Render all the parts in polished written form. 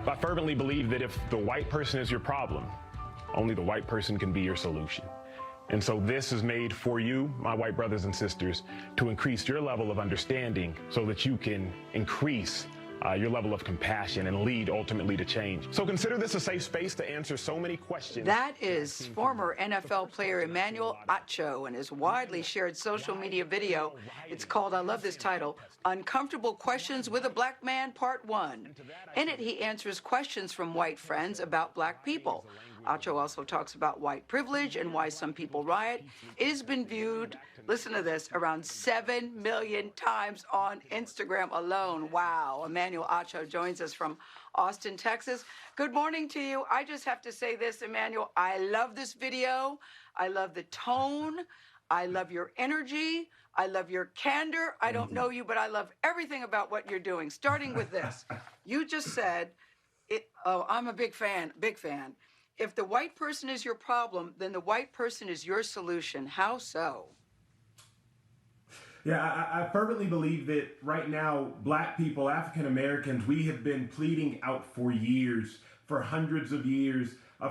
I fervently believe that if the white person is your problem, only the white person can be your solution. And so this is made for you, my white brothers and sisters, to increase your level of understanding so that you can increase your level of compassion and lead ultimately to change. So consider this a safe space to answer so many questions. That is former NFL player Emmanuel Acho and his widely shared social media video. It's called, I love this title, Uncomfortable Questions with a Black Man, Part 1. In it, he answers questions from white friends about black people. Acho also talks about white privilege and why some people riot. It has been viewed, listen to this, around 7 million times on Instagram alone. Wow. Emmanuel Acho joins us from Austin, Texas. Good morning to you. I just have to say this, Emmanuel. I love this video. I love the tone. I love your energy. I love your candor. I don't know you, but I love everything about what you're doing. Starting with this, you just said, I'm a big fan. If the white person is your problem, then the white person is your solution. How so? Yeah, I fervently believe that right now, black people, African Americans, we have been pleading out for years, for hundreds of years,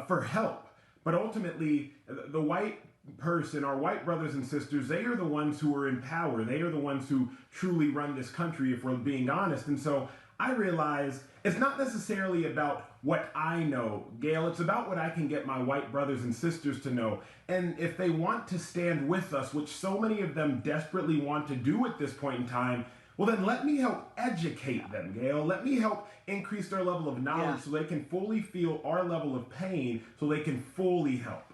for help. But ultimately, the white person, our white brothers and sisters, they are the ones who are in power. They are the ones who truly run this country, if we're being honest. And so I realize it's not necessarily about what I know, Gail. It's about what I can get my white brothers and sisters to know. And if they want to stand with us, which so many of them desperately want to do at this point in time, well, then let me help educate them, Gail. Let me help increase their level of knowledge so they can fully feel our level of pain so they can fully help.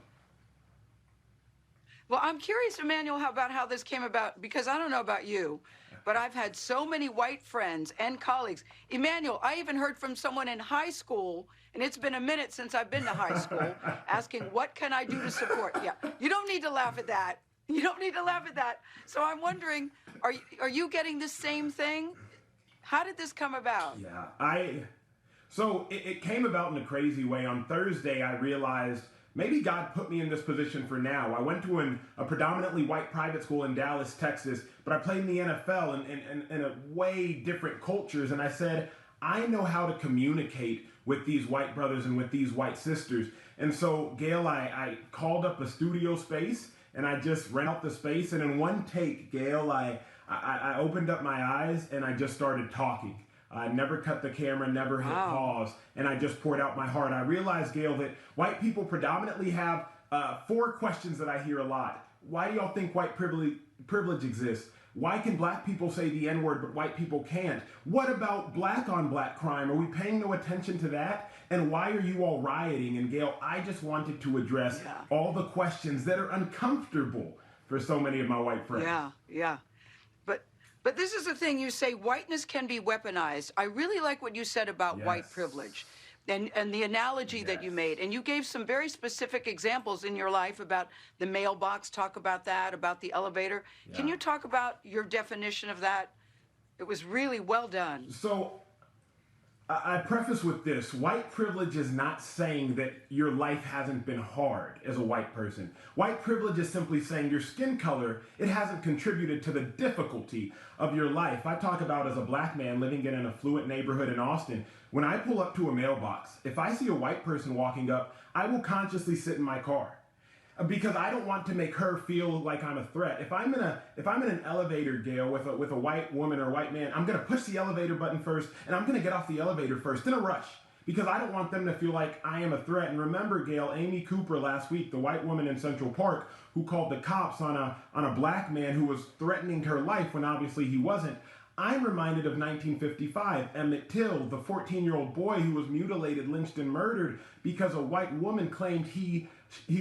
Well, I'm curious, Emmanuel, about how this came about, because I don't know about you, but I've had so many white friends and colleagues. Emmanuel, I even heard from someone in high school, and it's been a minute since I've been to high school, asking, what can I do to support? Yeah, you don't need to laugh at that. You don't need to laugh at that. So I'm wondering, are you getting the same thing? How did this come about? Yeah, so it came about in a crazy way. On Thursday, I realized maybe God put me in this position for now. I went to a predominantly white private school in Dallas, Texas, but I played in the NFL in a way different cultures. And I said, I know how to communicate with these white brothers and with these white sisters. And so, Gail, I called up a studio space and I just rent out the space. And in one take, Gail, I opened up my eyes and I just started talking. I never cut the camera, never hit pause, and I just poured out my heart. I realized, Gail, that white people predominantly have 4 questions that I hear a lot. Why do y'all think white privilege exists? Why can black people say the N-word but white people can't? What about black on black crime? Are we paying no attention to that? And why are you all rioting? And Gail, I just wanted to address all the questions that are uncomfortable for so many of my white friends. Yeah. But this is the thing, you say whiteness can be weaponized. I really like what you said about white privilege and the analogy that you made. And you gave some very specific examples in your life about the mailbox. Talk about that, about the elevator. Can you talk about your definition of that? It was really well done. So I preface with this. White privilege is not saying that your life hasn't been hard as a white person. White privilege is simply saying your skin color, it hasn't contributed to the difficulty of your life. I talk about as a black man living in an affluent neighborhood in Austin. When I pull up to a mailbox, if I see a white person walking up, I will consciously sit in my car. Because I don't want to make her feel like I'm a threat. If I'm in an elevator, Gail, with a white woman or a white man, I'm gonna push the elevator button first, and I'm gonna get off the elevator first in a rush, because I don't want them to feel like I am a threat. And remember, Gail, Amy Cooper last week, the white woman in Central Park who called the cops on a black man who was threatening her life when obviously he wasn't. I'm reminded of 1955, Emmett Till, the 14-year-old boy who was mutilated, lynched, and murdered because a white woman claimed he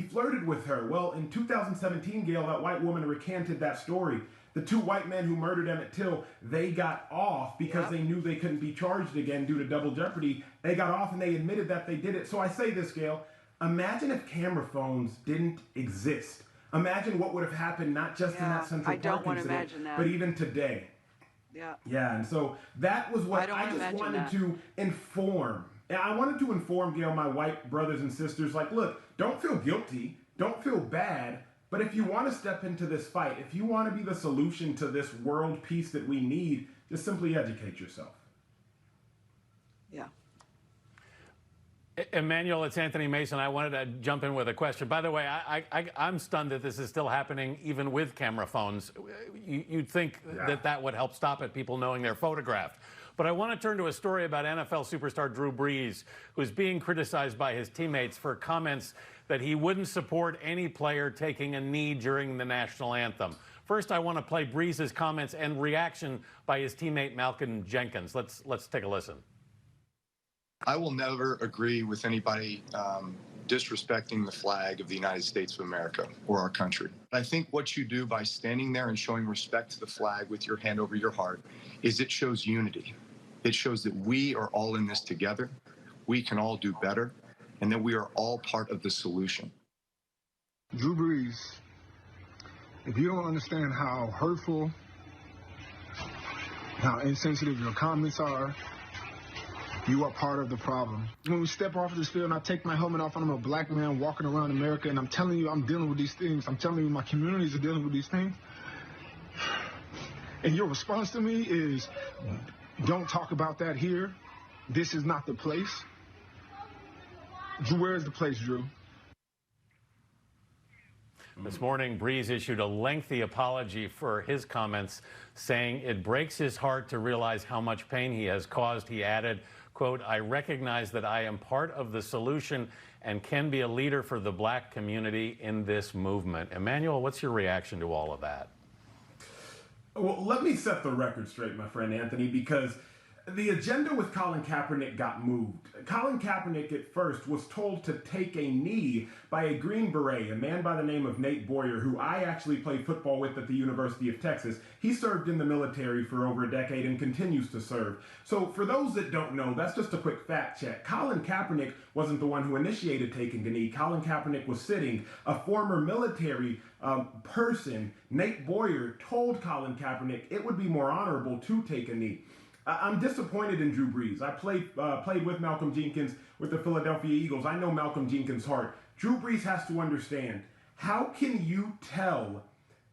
flirted with her. Well, in 2017, Gail, that white woman recanted that story. The 2 white men who murdered Emmett Till, they got off because they knew they couldn't be charged again due to double jeopardy. They got off and they admitted that they did it. So I say this, Gail, imagine if camera phones didn't exist. Imagine what would have happened, not just in that Central Park incident, but even today. Yeah, and so that was what I just wanted to inform. I wanted to inform, Gail, my white brothers and sisters, like, look, don't feel guilty, don't feel bad, but if you want to step into this fight, if you want to be the solution to this world peace that we need, just simply educate yourself. Yeah. Emmanuel, it's Anthony Mason. I wanted to jump in with a question. By the way, I'm stunned that this is still happening even with camera phones. You'd think that would help stop it, people knowing they're photographed. But I want to turn to a story about NFL superstar Drew Brees, who's being criticized by his teammates for comments that he wouldn't support any player taking a knee during the national anthem. First, I want to play Brees' comments and reaction by his teammate Malcolm Jenkins. Let's take a listen. I will never agree with anybody disrespecting the flag of the United States of America or our country. I think what you do by standing there and showing respect to the flag with your hand over your heart is it shows unity. It shows that we are all in this together, we can all do better, and that we are all part of the solution. Drew Brees, if you don't understand how hurtful, how insensitive your comments are, you are part of the problem. When we step off this field and I take my helmet off and I'm a black man walking around America and I'm telling you I'm dealing with these things, I'm telling you my communities are dealing with these things, and your response to me is, don't talk about that here. This is not the place. Drew, where is the place, Drew? This morning, Brees issued a lengthy apology for his comments, saying it breaks his heart to realize how much pain he has caused. He added, quote, "I recognize that I am part of the solution and can be a leader for the black community in this movement." Emmanuel, what's your reaction to all of that? Well, let me set the record straight, my friend Anthony, because the agenda with Colin Kaepernick got moved. Colin Kaepernick at first was told to take a knee by a Green Beret, a man by the name of Nate Boyer, who I actually played football with at the University of Texas. He served in the military for over a decade and continues to serve. So for those that don't know, that's just a quick fact check. Colin Kaepernick wasn't the one who initiated taking a knee. Colin Kaepernick was sitting. A former military person, Nate Boyer, told Colin Kaepernick it would be more honorable to take a knee. I'm disappointed in Drew Brees. I played with Malcolm Jenkins with the Philadelphia Eagles. I know Malcolm Jenkins' heart. Drew Brees has to understand, how can you tell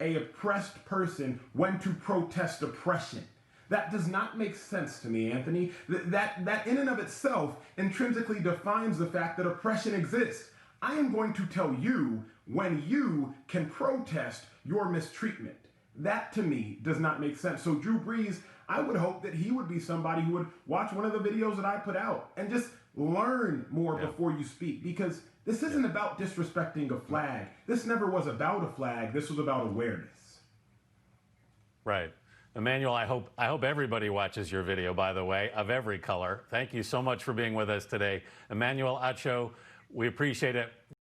a oppressed person when to protest oppression? That does not make sense to me, Anthony. That in and of itself intrinsically defines the fact that oppression exists. I am going to tell you when you can protest your mistreatment. That, to me, does not make sense. So Drew Brees, I would hope that he would be somebody who would watch one of the videos that I put out and just learn more before you speak, because this isn't about disrespecting a flag. This never was about a flag. This was about awareness. Right. Emmanuel, I hope everybody watches your video, by the way, of every color. Thank you so much for being with us today. Emmanuel Acho, we appreciate it.